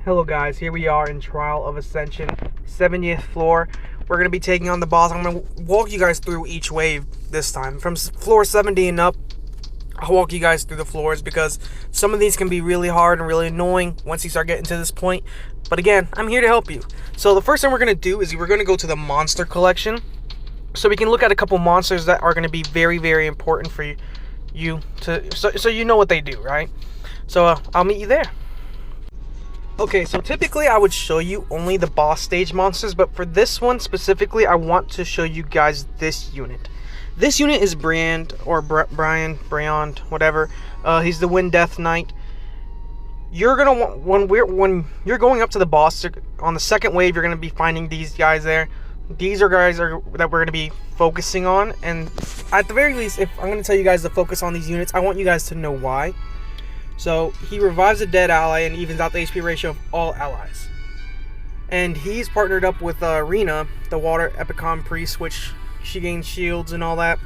Hello guys, here we are in Trial of Ascension, 70th floor. We're going to be taking on the boss. I'm going to walk you guys through each wave this time. From floor 70 and up, I'll walk you guys through the floors because some of these can be really hard and really annoying once you start getting to this point. But again, I'm here to help you. So the first thing we're going to do is we're going to go to the monster collection. So we can look at a couple monsters that are going to be very, very important for you so you know what they do, right? So I'll meet you there. Okay, so typically I would show you only the boss stage monsters, but for this one specifically, I want to show you guys this unit. This unit is Brand, or Brian, whatever. He's the Wind Death Knight. You're gonna want, when you're going up to the boss on the second wave, you're gonna be finding these guys there. These are guys that we're gonna be focusing on, and at the very least, if I'm gonna tell you guys to focus on these units, I want you guys to know why. So he revives a dead ally and evens out the HP ratio of all allies. And he's partnered up with Rena, the Water Epicon Priest, which she gains shields and all that.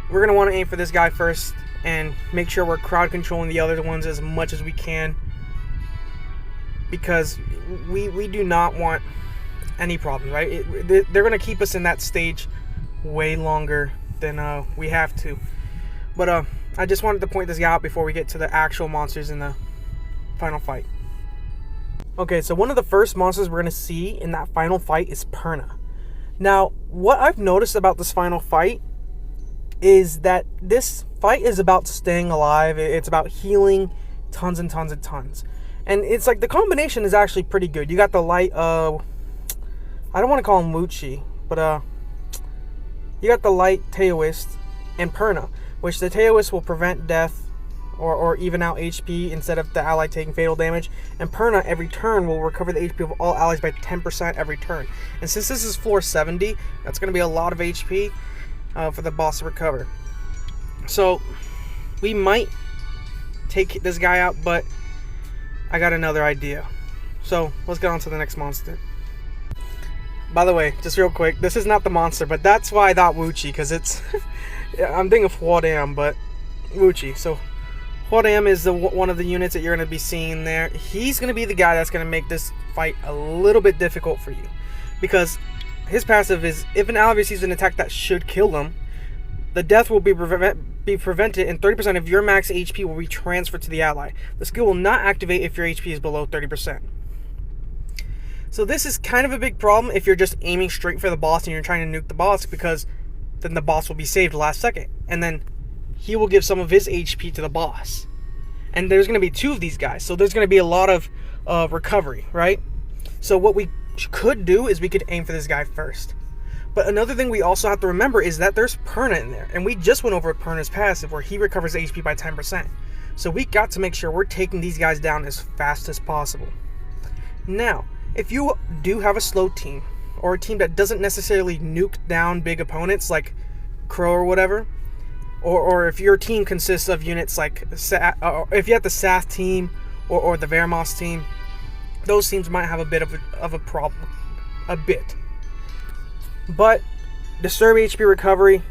We're going to want to aim for this guy first and make sure we're crowd controlling the other ones as much as we can. Because we do not want any problems, right? They're going to keep us in that stage way longer than we have to. But I just wanted to point this guy out before we get to the actual monsters in the final fight. Okay, so one of the first monsters we're going to see in that final fight is Perna. Now, what I've noticed about this final fight is that this fight is about staying alive. It's about healing tons and tons and tons. And it's like the combination is actually pretty good. You got the light, I don't want to call him Wuchi, but you got the light Taoist and Perna, which the Taoist will prevent death or even out HP instead of the ally taking fatal damage. And Perna, every turn, will recover the HP of all allies by 10% every turn. And since this is floor 70, that's going to be a lot of HP for the boss to recover. So we might take this guy out, but I got another idea. So let's get on to the next monster. By the way, just real quick, this is not the monster, but that's why I thought Wuchi, because it's... I'm thinking of Huodam, but Wuchi. So Huodam is one of the units that you're going to be seeing there. He's going to be the guy that's going to make this fight a little bit difficult for you. Because his passive is, if an ally receives an attack that should kill them, the death will be prevented and 30% of your max HP will be transferred to the ally. The skill will not activate if your HP is below 30%. So this is kind of a big problem if you're just aiming straight for the boss and you're trying to nuke the boss, because then the boss will be saved last second. And then he will give some of his HP to the boss. And there's going to be two of these guys. So there's going to be a lot of recovery, right? So what we could do is we could aim for this guy first. But another thing we also have to remember is that there's Perna in there. And we just went over Perna's passive where he recovers HP by 10%. So we got to make sure we're taking these guys down as fast as possible. Now, if you do have a slow team, or a team that doesn't necessarily nuke down big opponents like Crow or whatever, or if your team consists of units like, if you have the Sath team or the Vermos team, those teams might have a bit of a problem, a bit. But Disturb HP recovery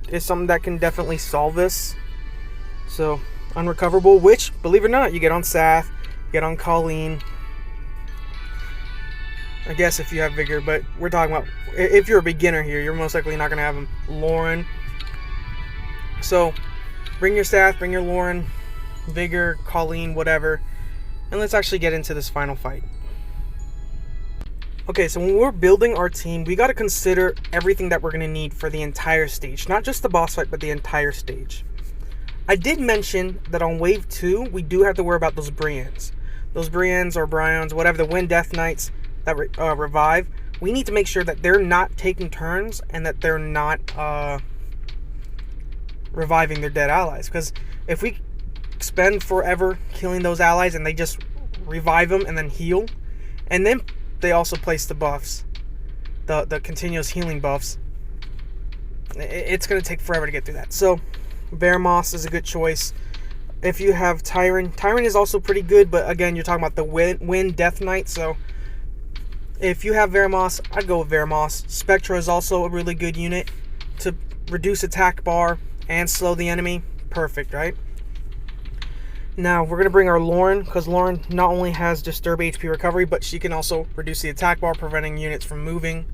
is something that can definitely solve this. So unrecoverable, which, believe it or not, you get on Sath, you get on Colleen. I guess if you have Vigor, but we're talking about if you're a beginner here, you're most likely not going to have Lauren. So bring your Sath, bring your Lauren, Vigor, Colleen, whatever, and let's actually get into this final fight. Okay, so when we're building our team, we got to consider everything that we're going to need for the entire stage, not just the boss fight, but the entire stage. I did mention that on wave 2, we do have to worry about those Brians. Those Brians or Bryons, whatever, the Wind Death Knights that revive. We need to make sure that they're not taking turns and that they're not reviving their dead allies. Because if we spend forever killing those allies and they just revive them and then heal, and then they also place the buffs, the continuous healing buffs, it's going to take forever to get through that. So Vermos is a good choice. If you have Tyron is also pretty good, but again, you're talking about the Wind Death Knight, so if you have Vermos, I'd go with Vermos. Spectra is also a really good unit to reduce attack bar and slow the enemy. Perfect, right? Now we're gonna bring our Lauren, because Lauren not only has Disturb HP recovery, but she can also reduce the attack bar, preventing units from moving.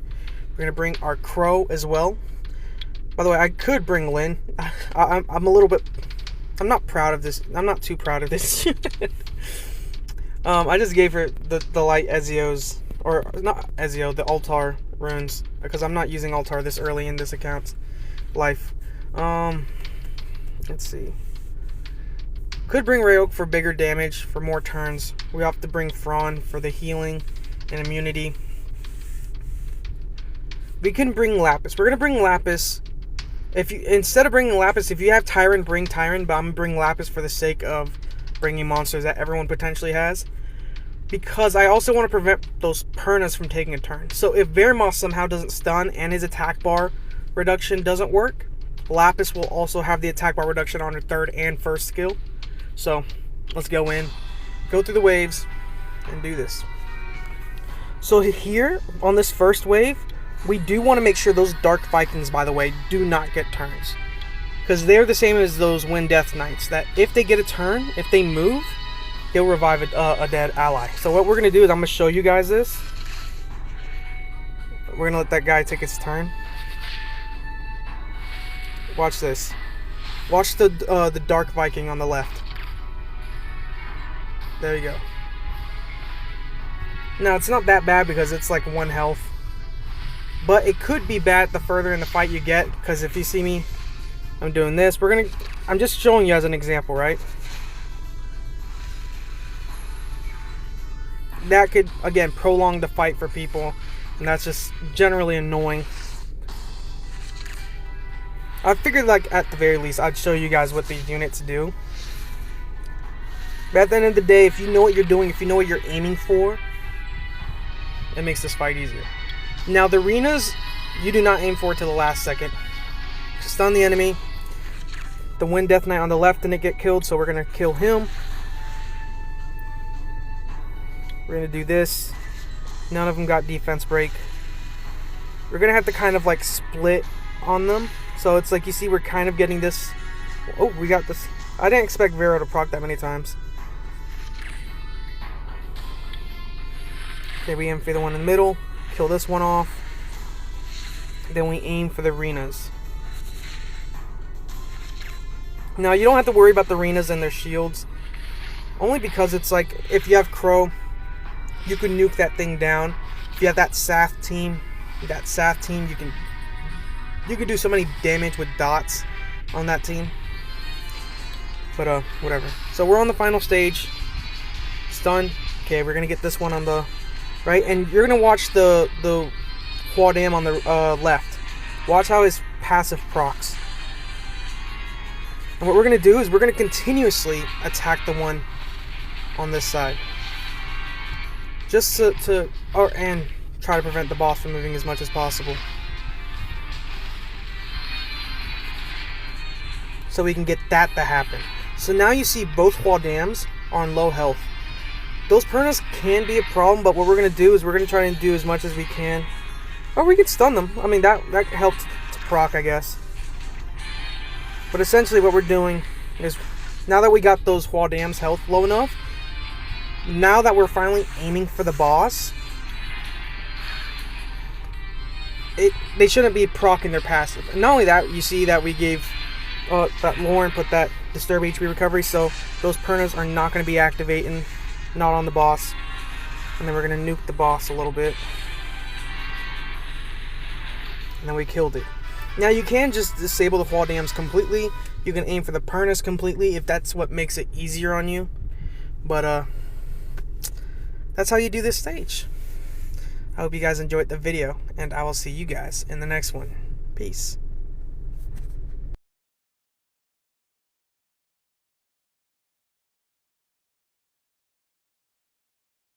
We're gonna bring our Crow as well. By the way, I could bring Lynn. I'm a little bit. I'm not proud of this. I'm not too proud of this. I just gave her the light Ezio's, or not Ezio, the Altar runes, because I'm not using Altar this early in this account's life. Let's see. Could bring Rayok for bigger damage, for more turns. We have to bring Thrawn for the healing and immunity. We can bring Lapis. We're gonna bring Lapis. If you, instead of bringing Lapis, if you have Tyrant, bring Tyrant. But I'm gonna bring Lapis for the sake of bringing monsters that everyone potentially has, because I also want to prevent those Pernas from taking a turn. So if Vermos somehow doesn't stun and his attack bar reduction doesn't work, Lapis will also have the attack bar reduction on her third and first skill. So let's go in, go through the waves, and do this. So here on this first wave, we do want to make sure those Dark Vikings, by the way, do not get turns, because they're the same as those Wind Death Knights, that if they get a turn, if they move, they'll revive a dead ally. So what we're going to do is I'm going to show you guys this. We're going to let that guy take his turn. Watch this. Watch the Dark Viking on the left. There you go. Now, it's not that bad because it's like 1 health. But it could be bad the further in the fight you get, because if you see me, I'm doing this. I'm just showing you as an example, right? That could, again, prolong the fight for people, and that's just generally annoying. I figured, like, at the very least, I'd show you guys what these units do. But at the end of the day, if you know what you're doing, if you know what you're aiming for, it makes this fight easier. Now, the arenas, you do not aim for it to the last second. Stun the enemy. The Wind Death Knight on the left didn't get killed, so we're going to kill him. We're going to do this. None of them got defense break. We're going to have to kind of like split on them. So it's like, you see, we're kind of getting this. Oh, we got this. I didn't expect Vero to proc that many times. Okay, we aim for the one in the middle. Kill this one off. Then we aim for the arenas. Now, you don't have to worry about the arenas and their shields, only because it's like, if you have Crow, you can nuke that thing down. If you have that Sath team, you can do so many damage with dots on that team. But whatever. So we're on the final stage. Stun. Okay, we're gonna get this one on the right, and you're gonna watch the Huadam on the left. Watch how his passive procs. And what we're gonna do is we're gonna continuously attack the one on this side, just and try to prevent the boss from moving as much as possible, so we can get that to happen. So now you see both Huadams on low health. Those Pernas can be a problem, but what we're going to do is we're going to try and do as much as we can. Or we can stun them. I mean, that helped to proc, I guess. But essentially what we're doing is, now that we got those Huadam's health low enough, now that we're finally aiming for the boss, they shouldn't be proccing their passive. And not only that, you see that we gave that Lauren put that Disturb HP recovery, so those Pernas are not going to be activating, not on the boss. And then we're going to nuke the boss a little bit. And then we killed it. Now you can just disable the Huadams completely. You can aim for the Pernas completely if that's what makes it easier on you. But that's how you do this stage. I hope you guys enjoyed the video, and I will see you guys in the next one. Peace.